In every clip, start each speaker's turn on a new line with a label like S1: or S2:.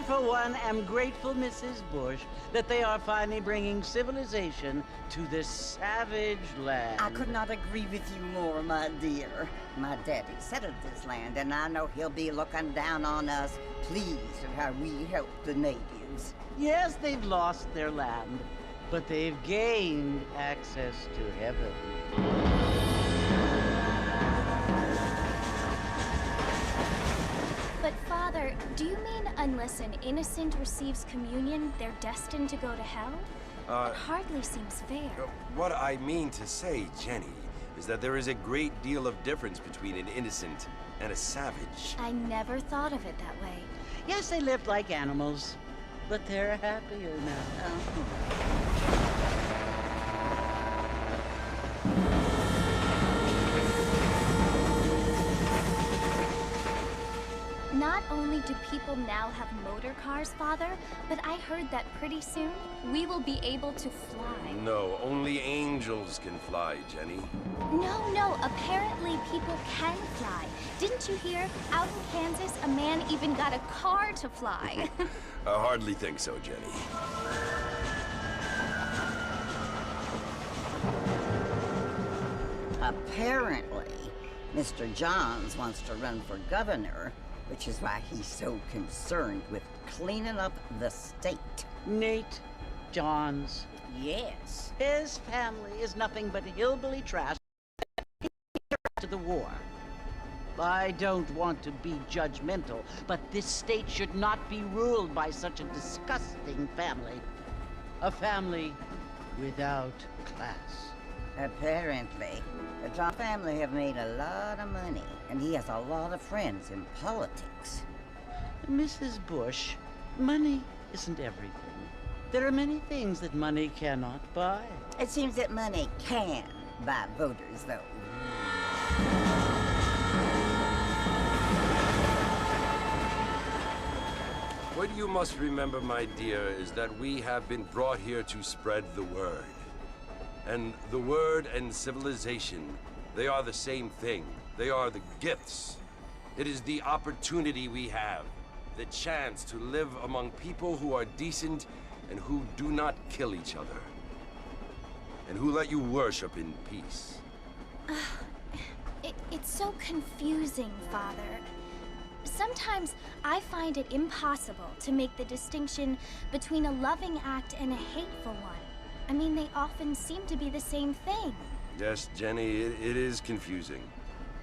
S1: for one, am grateful, Mrs. Bush, that they are finally bringing civilization to this savage land.
S2: I could not agree with you more, my dear. My daddy settled this land, and I know he'll be looking down on us, pleased at how we help the natives.
S1: Yes, they've lost their land, but they've gained access to heaven.
S3: But Father, do you mean unless an innocent receives communion, they're destined to go to hell? It hardly seems fair.
S4: What I mean to say, Jenny, is that there is a great deal of difference between an innocent and a savage.
S3: I never thought of it that way.
S1: Yes, they lived like animals, but they're happier now.
S3: Not only do people now have motor cars, Father, but I heard that pretty soon we will be able to fly.
S4: No, only angels can fly, Jenny.
S3: No, apparently people can fly. Didn't you hear? Out in Kansas, a man even got a car to fly.
S4: I hardly think so, Jenny.
S2: Apparently, Mr. Johns wants to run for governor, which is why he's so concerned with cleaning up the state.
S1: Nate Johns.
S2: Yes.
S1: His family is nothing but hillbilly trash to the war. I don't want to be judgmental, but this state should not be ruled by such a disgusting family. A family without class.
S2: Apparently, the John family have made a lot of money, and he has a lot of friends in politics.
S1: Mrs. Bush, money isn't everything. There are many things that money cannot buy.
S2: It seems that money can buy voters, though.
S4: What you must remember, my dear, is that we have been brought here to spread the word. And the word and civilization, they are the same thing. They are the gifts. It is the opportunity we have, the chance to live among people who are decent and who do not kill each other, and who let you worship in peace.
S3: It's so confusing, Father. Sometimes I find it impossible to make the distinction between a loving act and a hateful one. I mean, they often seem to be the same thing.
S4: Yes, Jenny, it is confusing.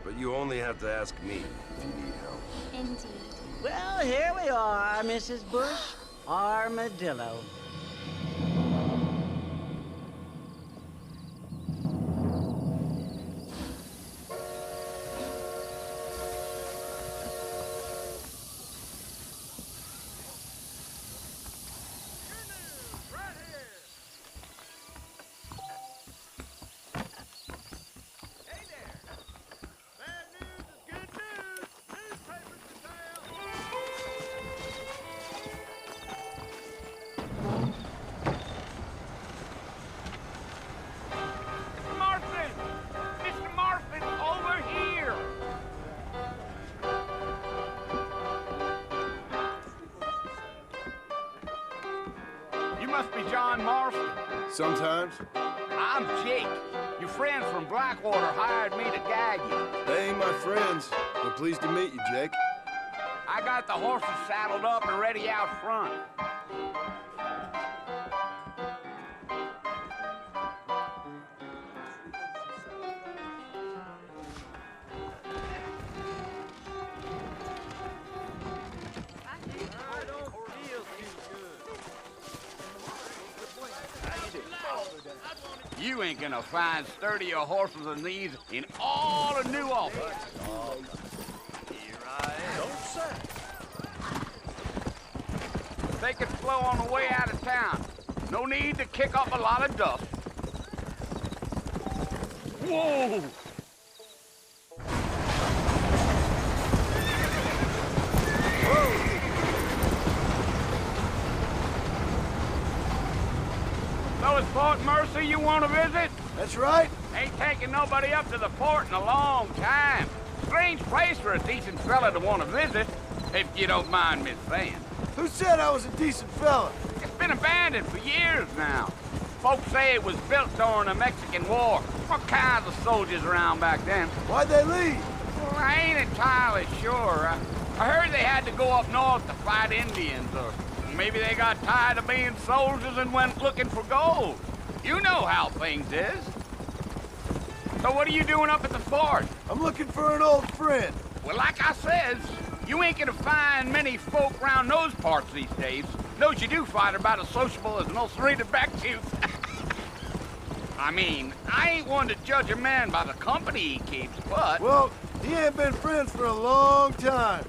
S4: But you only have to ask me if you need help.
S3: Indeed.
S1: Well, here we are, Mrs. Bush. Armadillo.
S5: Must be John Marston.
S6: Sometimes.
S5: I'm Jake. Your friends from Blackwater hired me to guide you.
S6: They ain't my friends, but pleased to meet you, Jake.
S5: I got the horses saddled up and ready out front. You ain't gonna find sturdier horses than these in all of New Albany.
S6: Here I am. Don't say.
S5: Take it slow on the way out of town. No need to kick up a lot of dust. Whoa! So it's Fort Mercy you want to visit?
S6: That's right.
S5: Ain't taking nobody up to the fort in a long time. Strange place for a decent fella to want to visit, if you don't mind me saying.
S7: Who said I was a decent fella?
S5: It's been abandoned for years now. Folks say it was built during the Mexican War. What kinds of soldiers around back then?
S7: Why'd they leave?
S5: Well, I ain't entirely sure. I heard they had to go up north to fight Indians, or maybe they got tired of being soldiers and went looking for gold. You know how things is. So what are you doing up at the fort?
S7: I'm looking for an old friend.
S5: Well, like I says, you ain't gonna find many folk around those parts these days. Those you do find are about as sociable as an ulcerated back tooth. I mean, I ain't one to judge a man by the company he keeps, but...
S7: Well, he ain't been friends for a long time.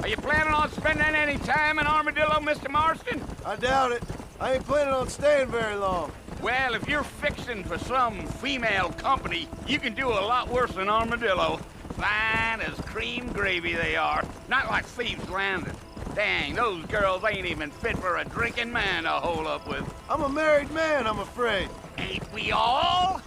S5: Are you planning on spending any time in Armadillo, Mr. Marston?
S7: I doubt it. I ain't planning on staying very long.
S5: Well, if you're fixing for some female company, you can do a lot worse than Armadillo. Fine as cream gravy they are. Not like Thieves' Landing. Dang, those girls ain't even fit for a drinking man to hole up with.
S7: I'm a married man, I'm afraid.
S5: Ain't we all?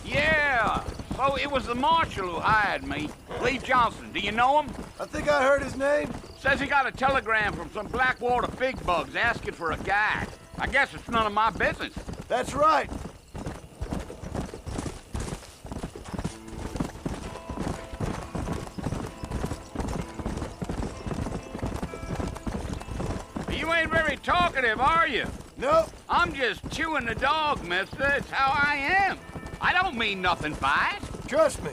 S5: Yeah, so it was the marshal who hired me. Lee Johnson, do you know him?
S7: I think I heard his name.
S5: Says he got a telegram from some Blackwater big bugs asking for a guy. I guess it's none of my business.
S7: That's right.
S5: You ain't very talkative, are you?
S7: Nope.
S5: I'm just chewing the dog, mister. It's how I am. I don't mean nothing by it.
S7: Trust me.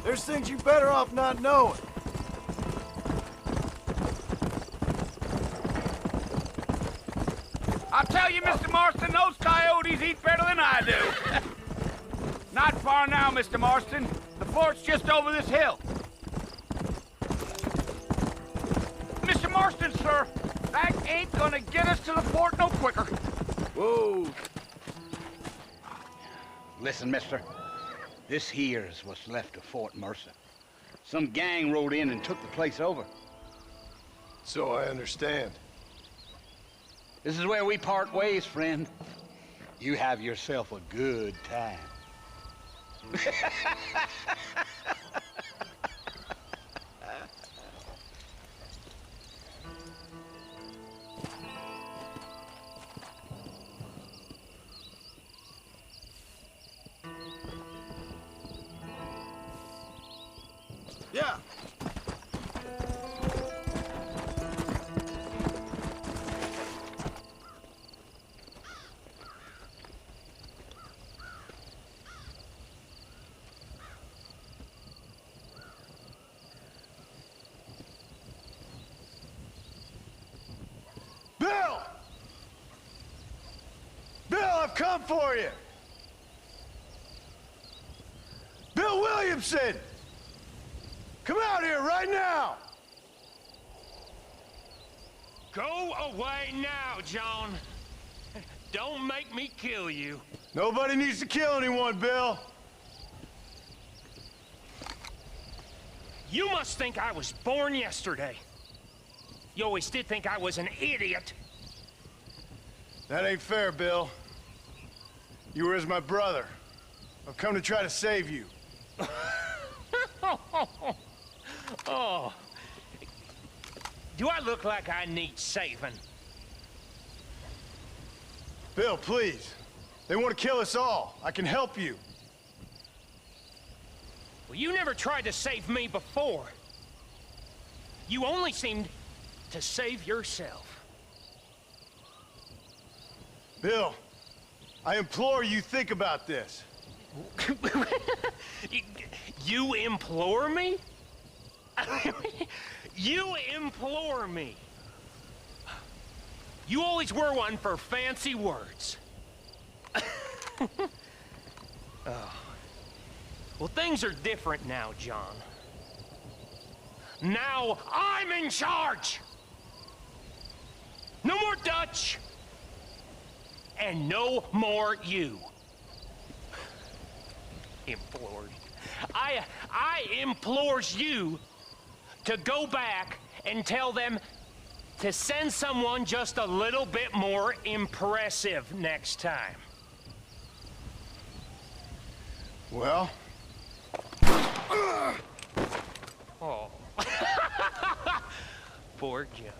S7: There's things you better off not knowing.
S5: I'll tell you, Mr. Marston, those coyotes eat better than I do. Not far now, Mr. Marston. The fort's just over this hill. Mr. Marston, sir, that ain't gonna get us to the fort no quicker. Whoa. Listen, mister. This here's what's left of Fort Mercer. Some gang rode in and took the place over.
S7: So I understand.
S5: This is where we part ways, friend. You have yourself a good time.
S7: Yeah. Bill! Bill, I've come for you! Bill Williamson! Come out here right now!
S8: Go away now, John. Don't make me kill you.
S7: Nobody needs to kill anyone, Bill.
S8: You must think I was born yesterday. You always did think I was an idiot.
S7: That ain't fair, Bill. You were as my brother. I've come to try to save you.
S8: Oh. Do I look like I need saving?
S7: Bill, please. They want to kill us all. I can help you.
S8: Well, you never tried to save me before. You only seemed to save yourself.
S7: Bill, I implore you think about this.
S8: You implore me? You implore me. You always were one for fancy words. Oh. Well, things are different now, John. Now I'm in charge! No more Dutch! And no more you. Implored. I implores you to go back and tell them to send someone just a little bit more impressive next time.
S7: Well?
S8: Oh. Poor John.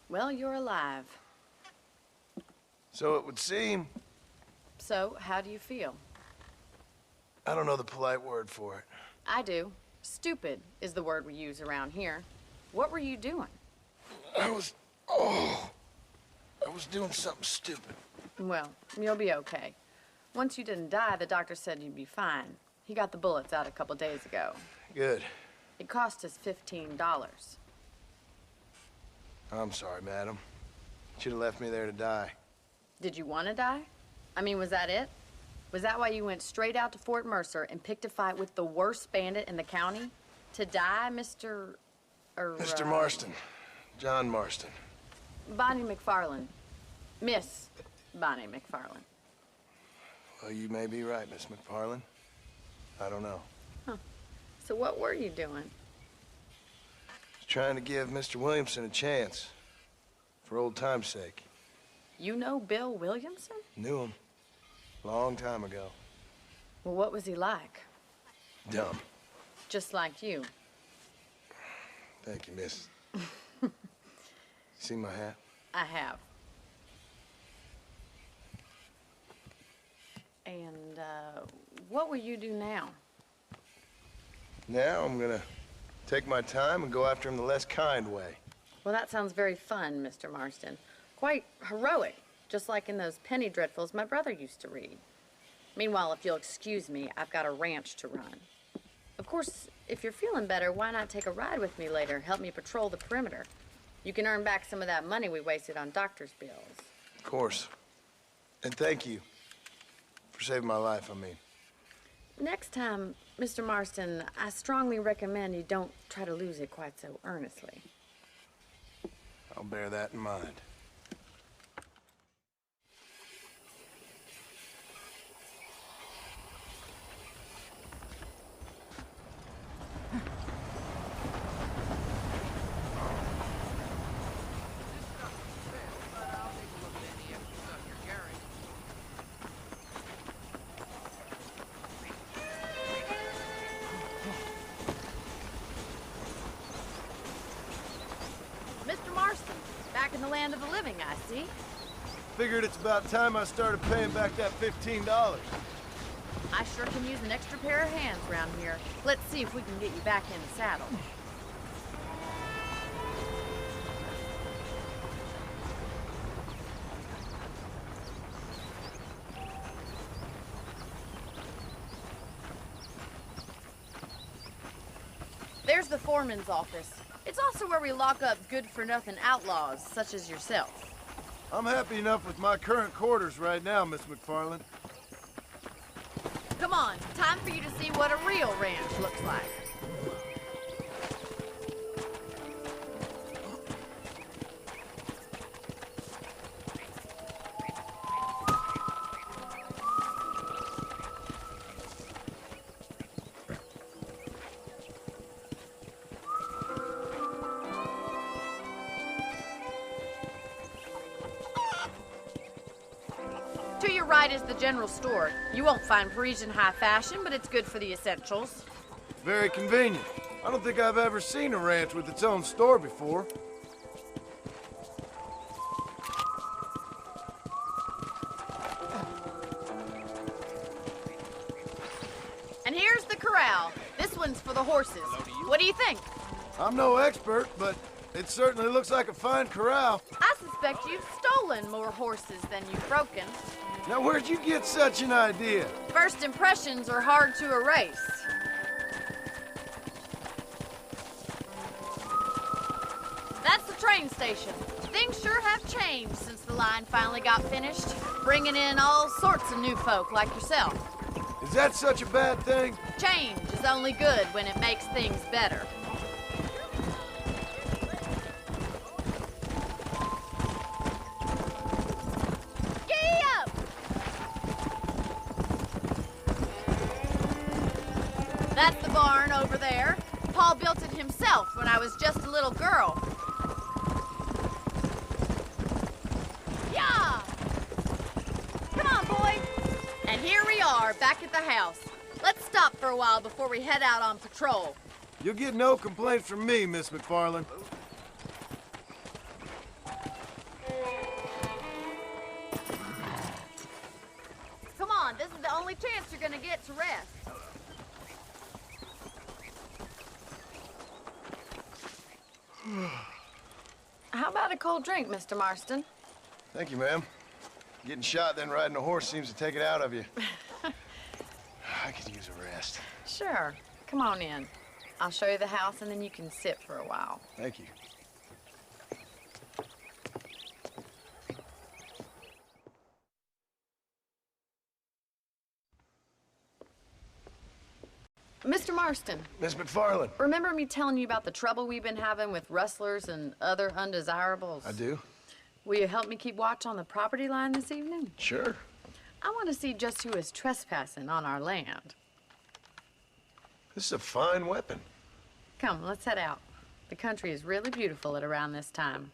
S9: Well, you're alive.
S7: So it would seem.
S9: So, how do you feel?
S7: I don't know the polite word for it.
S9: I do. Stupid is the word we use around here. What were you doing?
S7: I was doing something stupid.
S9: Well, you'll be okay. Once you didn't die, the doctor said you'd be fine. He got the bullets out a couple days ago.
S7: Good.
S9: It cost us $15.
S7: I'm sorry, madam. Should have left me there to die.
S9: Did you want to die? I mean, was that it? Was that why you went straight out to Fort Mercer and picked a fight with the worst bandit in the county? To die, Mr.
S7: Mr. Marston. John Marston.
S9: Bonnie McFarland. Miss Bonnie McFarland.
S7: Well, you may be right, Miss McFarland. I don't know.
S9: Huh. So what were you doing?
S7: Trying to give Mr. Williamson a chance. For old time's sake.
S9: You know Bill Williamson?
S7: Knew him. Long time ago.
S9: Well, what was he like?
S7: Dumb.
S9: Just like you.
S7: Thank you, miss. See my hat?
S9: I have. And, what will you do now?
S7: Now I'm gonna take my time and go after him the less kind way.
S9: Well, that sounds very fun, Mr. Marston. Quite heroic, just like in those penny dreadfuls my brother used to read. Meanwhile, if you'll excuse me, I've got a ranch to run. Of course, if you're feeling better, why not take a ride with me later? Help me patrol the perimeter. You can earn back some of that money we wasted on doctor's bills.
S7: Of course. And thank you for saving my life, I mean.
S9: Next time, Mr. Marston, I strongly recommend you don't try to lose it quite so earnestly.
S7: I'll bear that in mind.
S9: Mr. Marston, back in the land of the living, I see.
S7: Figured it's about time I started paying back that $15.
S9: I sure can use an extra pair of hands around here. Let's see if we can get you back in the saddle. There's the foreman's office. It's also where we lock up good-for-nothing outlaws, such as yourself.
S7: I'm happy enough with my current quarters right now, Miss McFarland.
S9: Come on, time for you to see what a real ranch looks like. To your right is the general store. You won't find Parisian high fashion, but it's good for the essentials.
S7: Very convenient. I don't think I've ever seen a ranch with its own store before.
S9: And here's the corral. This one's for the horses. What do you think?
S7: I'm no expert, but it certainly looks like a fine corral.
S9: I suspect you've stolen more horses than you've broken.
S7: Now, where'd you get such an idea?
S9: First impressions are hard to erase. That's the train station. Things sure have changed since the line finally got finished, bringing in all sorts of new folk like yourself.
S7: Is that such a bad thing?
S9: Change is only good when it makes things better. Giddy up! That's the barn over there. Paul built it himself when I was just a little girl. Yeah! Come on, boys. And here we are, back at the house. Let's stop for a while before we head out on patrol.
S7: You'll get no complaints from me, Miss McFarland.
S9: Come on, this is the only chance you're gonna get to rest. How about a cold drink, Mr. Marston?
S7: Thank you, ma'am. Getting shot, then riding a horse seems to take it out of you. I could use a rest.
S9: Sure. Come on in. I'll show you the house, and then you can sit for a while.
S7: Thank you.
S9: Mr. Marston,
S7: Miss McFarland.
S9: remember me telling you about the trouble we've been having with rustlers and other undesirables?
S7: I do.
S9: Will you help me keep watch on the property line this evening?
S7: Sure.
S9: I want to see just who is trespassing on our land.
S7: This is a fine weapon.
S9: Come, let's head out. The country is really beautiful at around this time.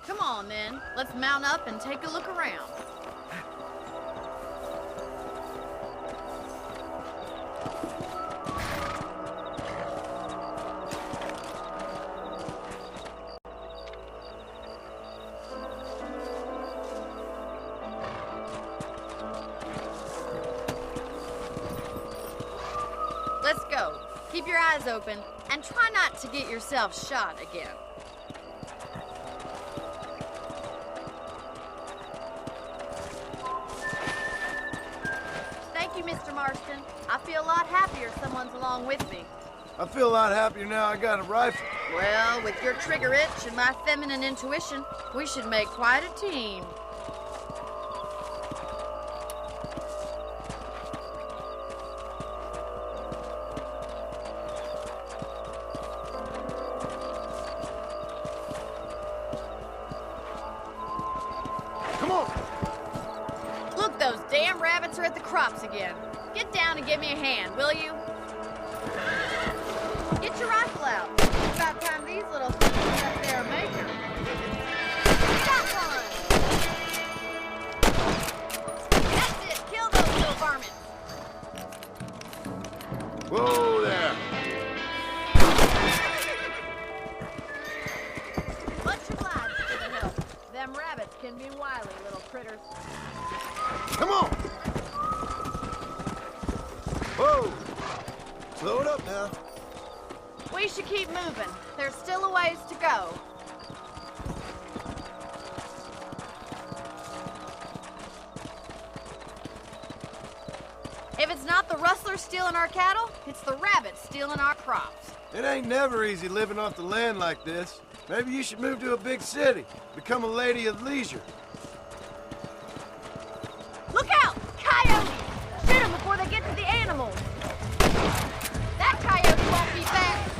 S9: Come on, then. Let's mount up and take a look around. Let's go. Keep your eyes open and try not to get yourself shot again. Thank you, Mr. Marston. I feel a lot happier someone's along with me.
S7: I feel a lot happier now I got a rifle.
S9: Well, with your trigger itch and my feminine intuition, we should make quite a team.
S7: Come on.
S9: Look, those damn rabbits are at the crops again. Get down and give me a hand, will you? Get your rifle out. It's about time these little things got their maker. Got one! That's it. Kill those little varmints.
S7: Whoa there.
S9: Much obliged for the help. Them rabbits can be wily little critters.
S7: Come on. Whoa. Slow it up now.
S9: We should keep moving. There's still a ways to go. If it's not the rustlers stealing our cattle, it's the rabbits stealing our crops.
S7: It ain't never easy living off the land like this. Maybe you should move to a big city, become a lady of leisure.
S10: Look out! Coyotes! Shoot them before they get to the animals. That coyote won't be fast.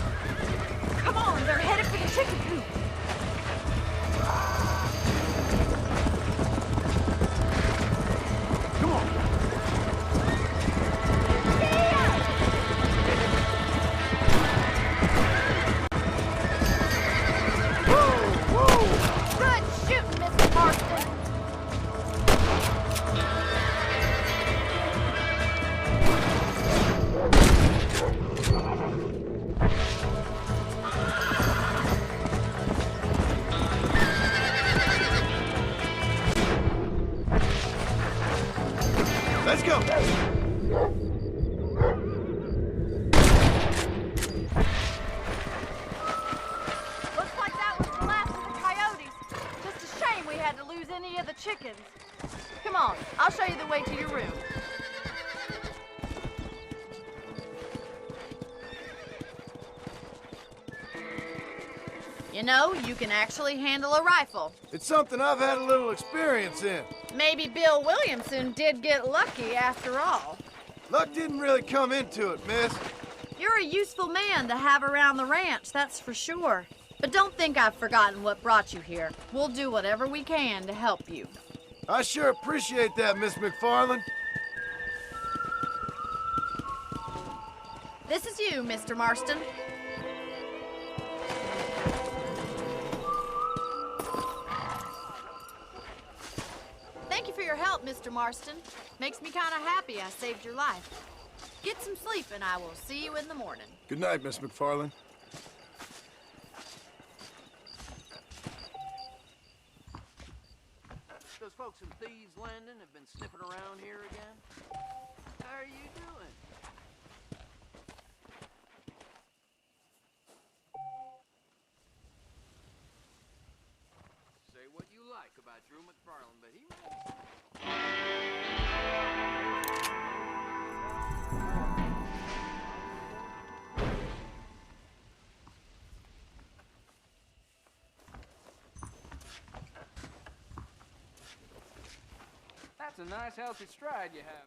S10: Come on, they're headed for the chicken coop.
S7: Come on.
S10: Good shooting, Mr. Marston.
S7: Let's go.
S10: Looks like that was the last of the coyotes. Just a shame we had to lose any of the chickens. Come on, I'll show you the way to your room. You know, you can actually handle a rifle.
S7: It's something I've had a little experience in.
S10: Maybe Bill Williamson did get lucky after all.
S7: Luck didn't really come into it, miss.
S10: You're a useful man to have around the ranch, that's for sure. But don't think I've forgotten what brought you here. We'll do whatever we can to help you.
S7: I sure appreciate that, Miss McFarland.
S10: This is you, Mr. Marston. Thank you for your help, Mr. Marston. Makes me kind of happy I saved your life. Get some sleep and I will see you in the morning.
S7: Good night, Miss McFarland.
S6: Those folks in Thieves Landing have been sniffing around here again. How are you doing? Say what you like about Drew McFarland, but he really... That's a nice healthy stride you have.